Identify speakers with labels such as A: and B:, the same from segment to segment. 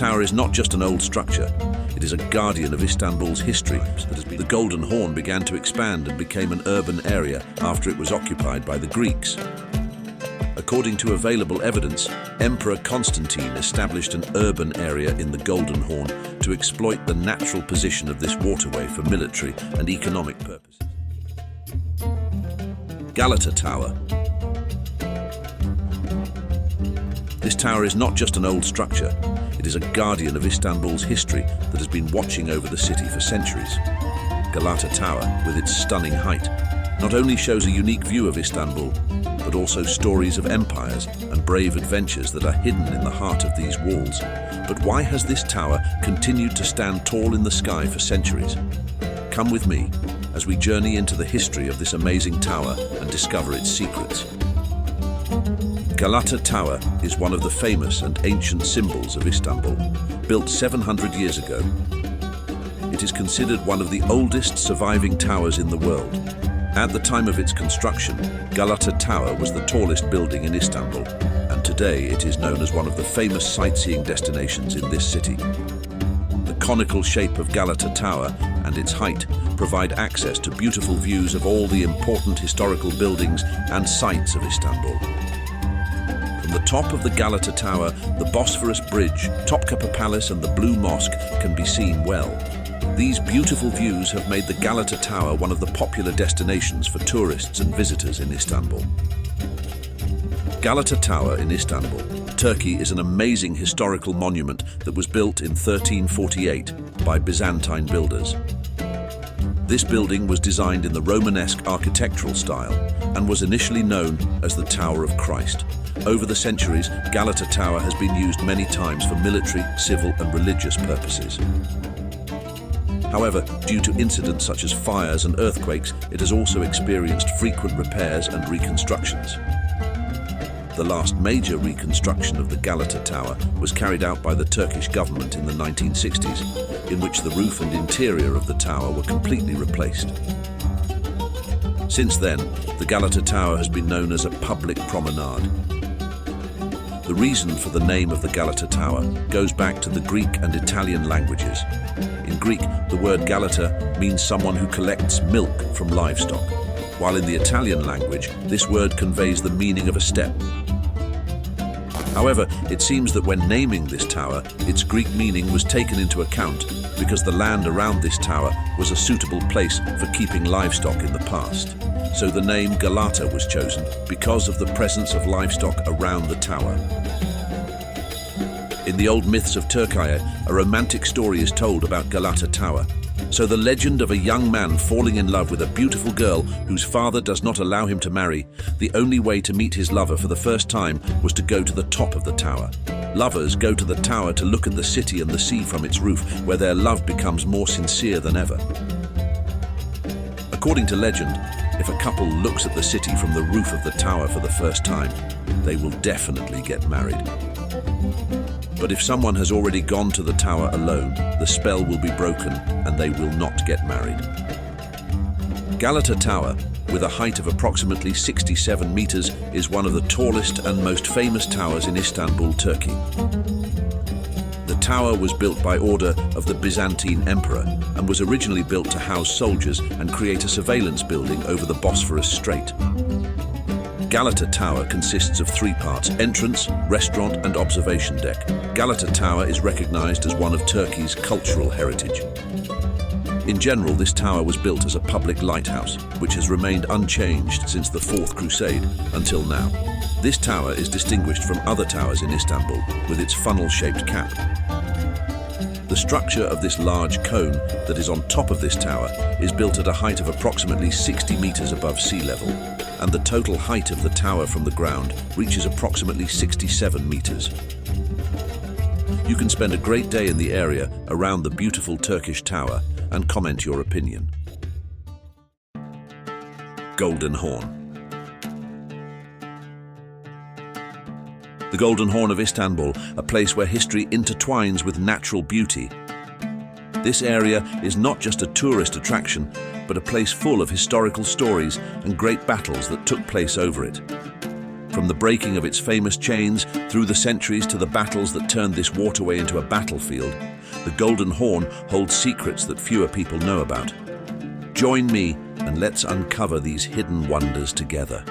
A: tower is not just an old structure, it is a guardian of Istanbul's history. The Golden Horn began to expand and became an urban area after it was occupied by the Greeks. According to available evidence, Emperor Constantine established an urban area in the Golden Horn to exploit the natural position of this waterway for military and economic purposes. Galata Tower. This tower is not just an old structure, it is a guardian of Istanbul's history that has been watching over the city for centuries. Galata Tower, with its stunning height, not only shows a unique view of Istanbul, but also stories of empires and brave adventures that are hidden in the heart of these walls. But why has this tower continued to stand tall in the sky for centuries? Come with me as we journey into the history of this amazing tower and discover its secrets. Galata Tower is one of the famous and ancient symbols of Istanbul, built 700 years ago. It is considered one of the oldest surviving towers in the world. At the time of its construction, Galata Tower was the tallest building in Istanbul, and today it is known as one of the famous sightseeing destinations in this city. The conical shape of Galata Tower and its height provide access to beautiful views of all the important historical buildings and sites of Istanbul. From the top of the Galata Tower, the Bosphorus Bridge, Topkapı Palace and the Blue Mosque can be seen well. These beautiful views have made the Galata Tower one of the popular destinations for tourists and visitors in Istanbul. Galata Tower in Istanbul, Turkey is an amazing historical monument that was built in 1348 by Byzantine builders. This building was designed in the Romanesque architectural style and was initially known as the Tower of Christ. Over the centuries, Galata Tower has been used many times for military, civil and religious purposes. However, due to incidents such as fires and earthquakes, it has also experienced frequent repairs and reconstructions. The last major reconstruction of the Galata Tower was carried out by the Turkish government in the 1960s, in which the roof and interior of the tower were completely replaced. Since then, the Galata Tower has been known as a public promenade. The reason for the name of the Galata Tower goes back to the Greek and Italian languages. In Greek, the word Galata means someone who collects milk from livestock, while in the Italian language, this word conveys the meaning of a step. However, it seems that when naming this tower, its Greek meaning was taken into account because the land around this tower was a suitable place for keeping livestock in the past. So the name Galata was chosen because of the presence of livestock around the tower. In the old myths of Turkey, a romantic story is told about Galata Tower. So the legend of a young man falling in love with a beautiful girl whose father does not allow him to marry, the only way to meet his lover for the first time was to go to the top of the tower. Lovers go to the tower to look at the city and the sea from its roof, where their love becomes more sincere than ever. According to legend, if a couple looks at the city from the roof of the tower for the first time, they will definitely get married. But if someone has already gone to the tower alone, the spell will be broken and they will not get married. Galata Tower, with a height of approximately 67 meters, is one of the tallest and most famous towers in Istanbul, Turkey. The tower was built by order of the Byzantine Empire and was originally built to house soldiers and create a surveillance building over the Bosphorus Strait. Galata Tower consists of three parts: entrance, restaurant and observation deck. Galata Tower is recognized as one of Turkey's cultural heritage. In general, this tower was built as a public lighthouse, which has remained unchanged since the Fourth Crusade until now. This tower is distinguished from other towers in Istanbul with its funnel-shaped cap. The structure of this large cone that is on top of this tower is built at a height of approximately 60 meters above sea level, and the total height of the tower from the ground reaches approximately 67 meters. You can spend a great day in the area around the beautiful Turkish tower and comment your opinion. Golden Horn. The Golden Horn of Istanbul, a place where history intertwines with natural beauty. This area is not just a tourist attraction, but a place full of historical stories and great battles that took place over it. From the breaking of its famous chains through the centuries to the battles that turned this waterway into a battlefield, the Golden Horn holds secrets that fewer people know about. Join me and let's uncover these hidden wonders together.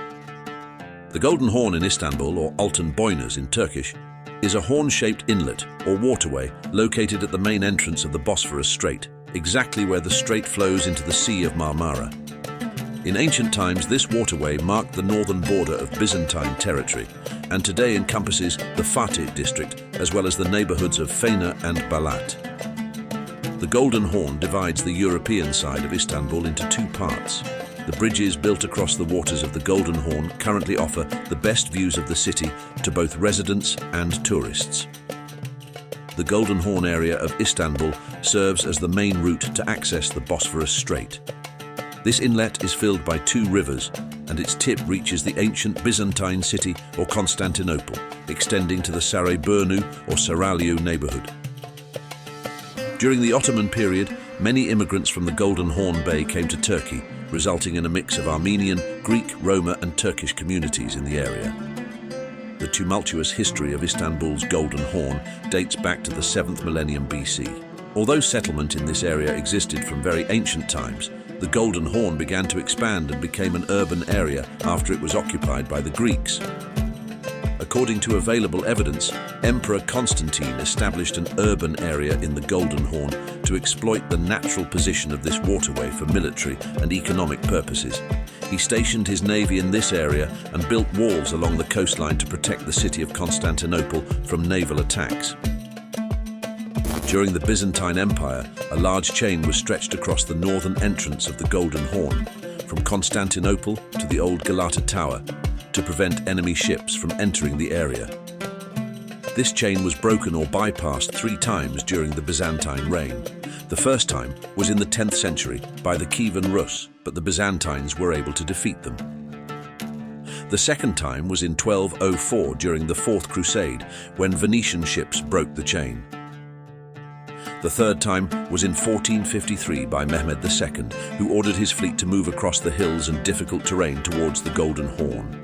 A: The Golden Horn in Istanbul, or Altın Boynuz in Turkish, is a horn-shaped inlet or waterway located at the main entrance of the Bosphorus Strait, exactly where the strait flows into the Sea of Marmara. In ancient times, this waterway marked the northern border of Byzantine territory and today encompasses the Fatih district as well as the neighborhoods of Fena and Balat. The Golden Horn divides the European side of Istanbul into two parts. The bridges built across the waters of the Golden Horn currently offer the best views of the city to both residents and tourists. The Golden Horn area of Istanbul serves as the main route to access the Bosphorus Strait. This inlet is filled by two rivers, and its tip reaches the ancient Byzantine city or Constantinople, extending to the Sarayburnu or Saraylu neighborhood. During the Ottoman period, many immigrants from the Golden Horn Bay came to Turkey, resulting in a mix of Armenian, Greek, Roma, and Turkish communities in the area. The tumultuous history of Istanbul's Golden Horn dates back to the 7th millennium BC. Although settlement in this area existed from very ancient times, the Golden Horn began to expand and became an urban area after it was occupied by the Greeks. According to available evidence, Emperor Constantine established an urban area in the Golden Horn to exploit the natural position of this waterway for military and economic purposes. He stationed his navy in this area and built walls along the coastline to protect the city of Constantinople from naval attacks. During the Byzantine Empire, a large chain was stretched across the northern entrance of the Golden Horn, from Constantinople to the old Galata Tower, to prevent enemy ships from entering the area. This chain was broken or bypassed 3 times during the Byzantine reign. The first time was in the 10th century by the Kievan Rus, but the Byzantines were able to defeat them. The second time was in 1204 during the Fourth Crusade, when Venetian ships broke the chain. The third time was in 1453 by Mehmed II, who ordered his fleet to move across the hills and difficult terrain towards the Golden Horn.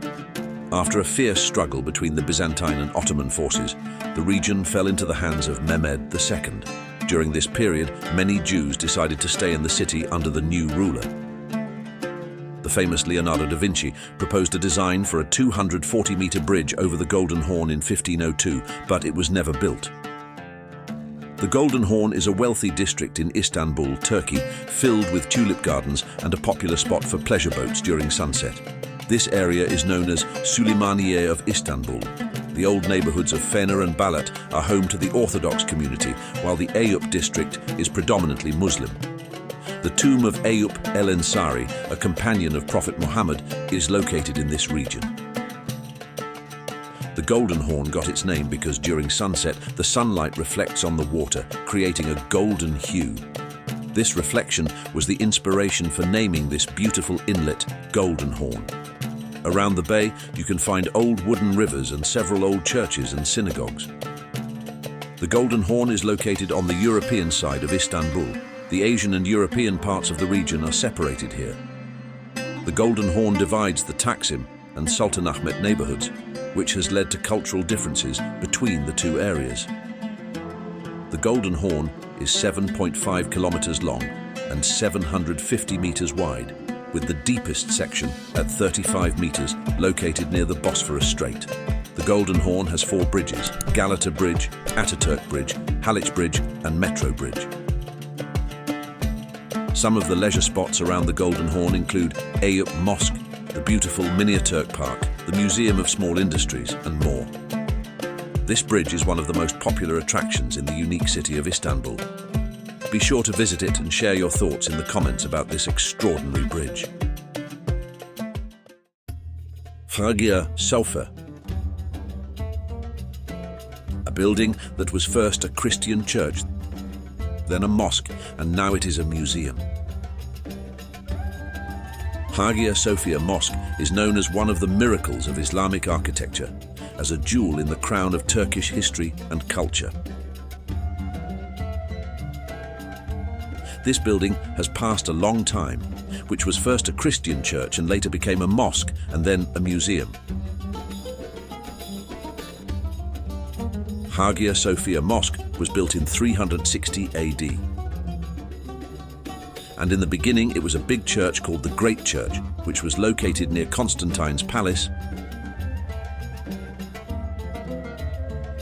A: After a fierce struggle between the Byzantine and Ottoman forces, the region fell into the hands of Mehmed II. During this period, many Jews decided to stay in the city under the new ruler. The famous Leonardo da Vinci proposed a design for a 240-meter bridge over the Golden Horn in 1502, but it was never built. The Golden Horn is a wealthy district in Istanbul, Turkey, filled with tulip gardens and a popular spot for pleasure boats during sunset. This area is known as Süleymaniye of Istanbul. The old neighborhoods of Fena and Balat are home to the Orthodox community, while the Eyüp district is predominantly Muslim. The tomb of Eyüp el-Ensari, a companion of Prophet Muhammad, is located in this region. The Golden Horn got its name because during sunset, the sunlight reflects on the water, creating a golden hue. This reflection was the inspiration for naming this beautiful inlet Golden Horn. Around the bay, you can find old wooden rivers and several old churches and synagogues. The Golden Horn is located on the European side of Istanbul. The Asian and European parts of the region are separated here. The Golden Horn divides the Taksim and Sultanahmet neighborhoods, which has led to cultural differences between the two areas. The Golden Horn is 7.5 kilometers long and 750 meters wide, with the deepest section at 35 meters located near the Bosphorus Strait. The Golden Horn has 4 bridges: Galata Bridge, Ataturk Bridge, Haliç Bridge, and Metro Bridge. Some of the leisure spots around the Golden Horn include Eyüp Mosque, the beautiful Miniaturk Park, the Museum of Small Industries, and more. This bridge is one of the most popular attractions in the unique city of Istanbul. Be sure to visit it and share your thoughts in the comments about this extraordinary bridge. Hagia Sophia, a building that was first a Christian church, then a mosque, and now it is a museum. Hagia Sophia Mosque is known as one of the miracles of Islamic architecture, as a jewel in the crown of Turkish history and culture. This building has passed a long time, which was first a Christian church and later became a mosque and then a museum. Hagia Sophia Mosque was built in 360 AD. And in the beginning it was a big church called the Great Church, which was located near Constantine's palace,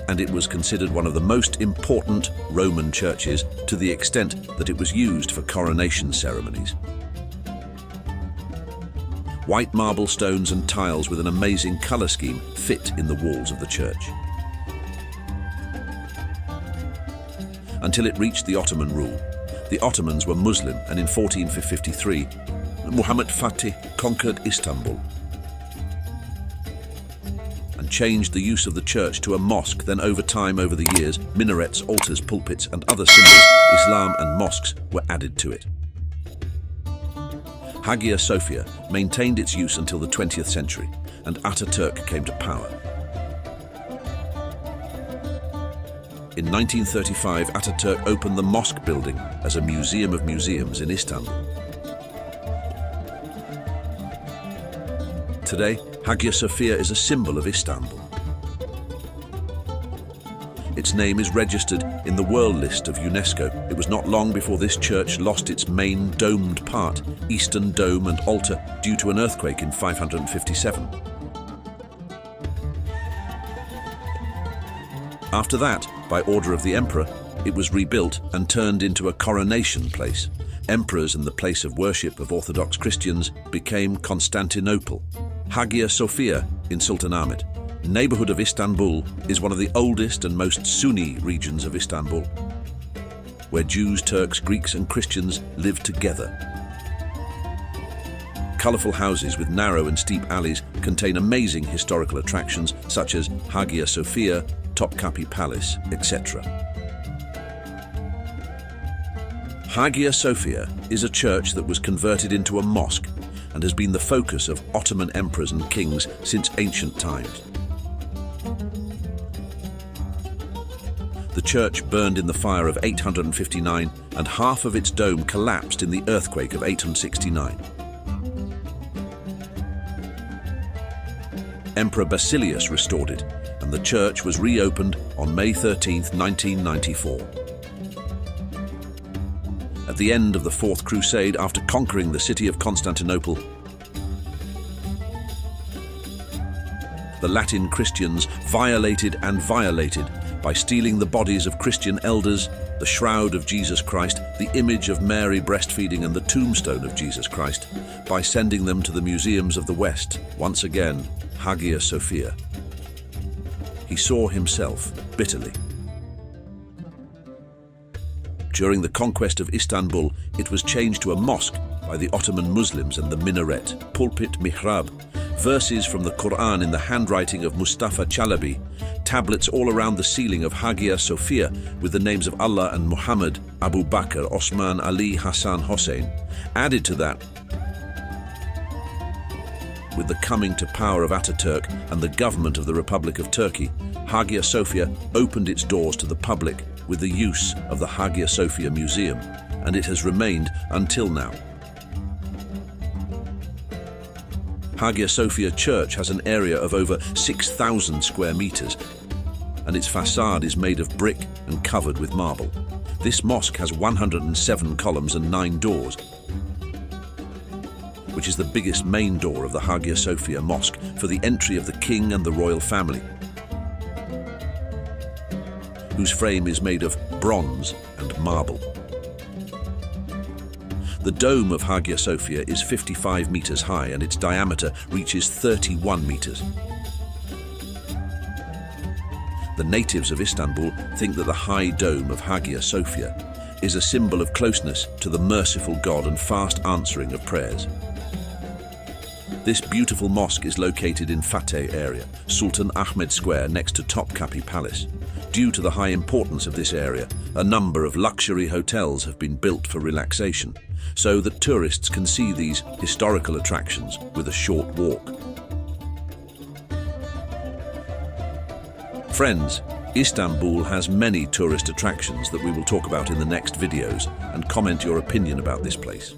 A: and it was considered one of the most important Roman churches to the extent that it was used for coronation ceremonies. White marble stones and tiles with an amazing color scheme fit in the walls of the church. Until it reached the Ottoman rule. The Ottomans were Muslim, and in 1453, Muhammad Fatih conquered Istanbul and changed the use of the church to a mosque. Then over time, over the years, minarets, altars, pulpits and other symbols, Islam and mosques were added to it. Hagia Sophia maintained its use until the 20th century, and Ataturk came to power. In 1935, Ataturk opened the mosque building as a museum of museums in Istanbul. Today, Hagia Sophia is a symbol of Istanbul. Its name is registered in the World List of UNESCO. It was not long before this church lost its main domed part, eastern dome and altar, due to an earthquake in 557. After that, by order of the emperor, it was rebuilt and turned into a coronation place. Emperors and the place of worship of Orthodox Christians became Constantinople. Hagia Sophia in Sultanahmet, neighborhood of Istanbul, is one of the oldest and most Sunni regions of Istanbul, where Jews, Turks, Greeks and Christians live together. Colorful houses with narrow and steep alleys contain amazing historical attractions such as Hagia Sophia, Topkapi Palace, etc. Hagia Sophia is a church that was converted into a mosque and has been the focus of Ottoman emperors and kings since ancient times. The church burned in the fire of 859 and half of its dome collapsed in the earthquake of 869. Emperor Basilius restored it, and the church was reopened on May 13, 1994. At the end of the Fourth Crusade, after conquering the city of Constantinople, the Latin Christians violated by stealing the bodies of Christian elders, the shroud of Jesus Christ, the image of Mary breastfeeding and the tombstone of Jesus Christ, by sending them to the museums of the West. Once again, Hagia Sophia. He saw himself bitterly. During the conquest of Istanbul, it was changed to a mosque by the Ottoman Muslims, and the minaret, pulpit, mihrab, verses from the Quran in the handwriting of Mustafa Chalabi, tablets all around the ceiling of Hagia Sophia with the names of Allah and Muhammad, Abu Bakr, Osman, Ali, Hassan, Hossein. Added to that, with the coming to power of Ataturk and the government of the Republic of Turkey, Hagia Sophia opened its doors to the public with the use of the Hagia Sophia Museum, and it has remained until now. Hagia Sophia Church has an area of over 6,000 square meters, and its facade is made of brick and covered with marble. This mosque has 107 columns and 9 doors, which is the biggest main door of the Hagia Sophia Mosque for the entry of the king and the royal family, whose frame is made of bronze and marble. The dome of Hagia Sophia is 55 meters high and its diameter reaches 31 meters. The natives of Istanbul think that the high dome of Hagia Sophia is a symbol of closeness to the merciful God and fast answering of prayers. This beautiful mosque is located in Fateh area, Sultan Ahmed Square, next to Topkapi Palace. Due to the high importance of this area, a number of luxury hotels have been built for relaxation, so that tourists can see these historical attractions with a short walk. Friends, Istanbul has many tourist attractions that we will talk about in the next videos, and comment your opinion about this place.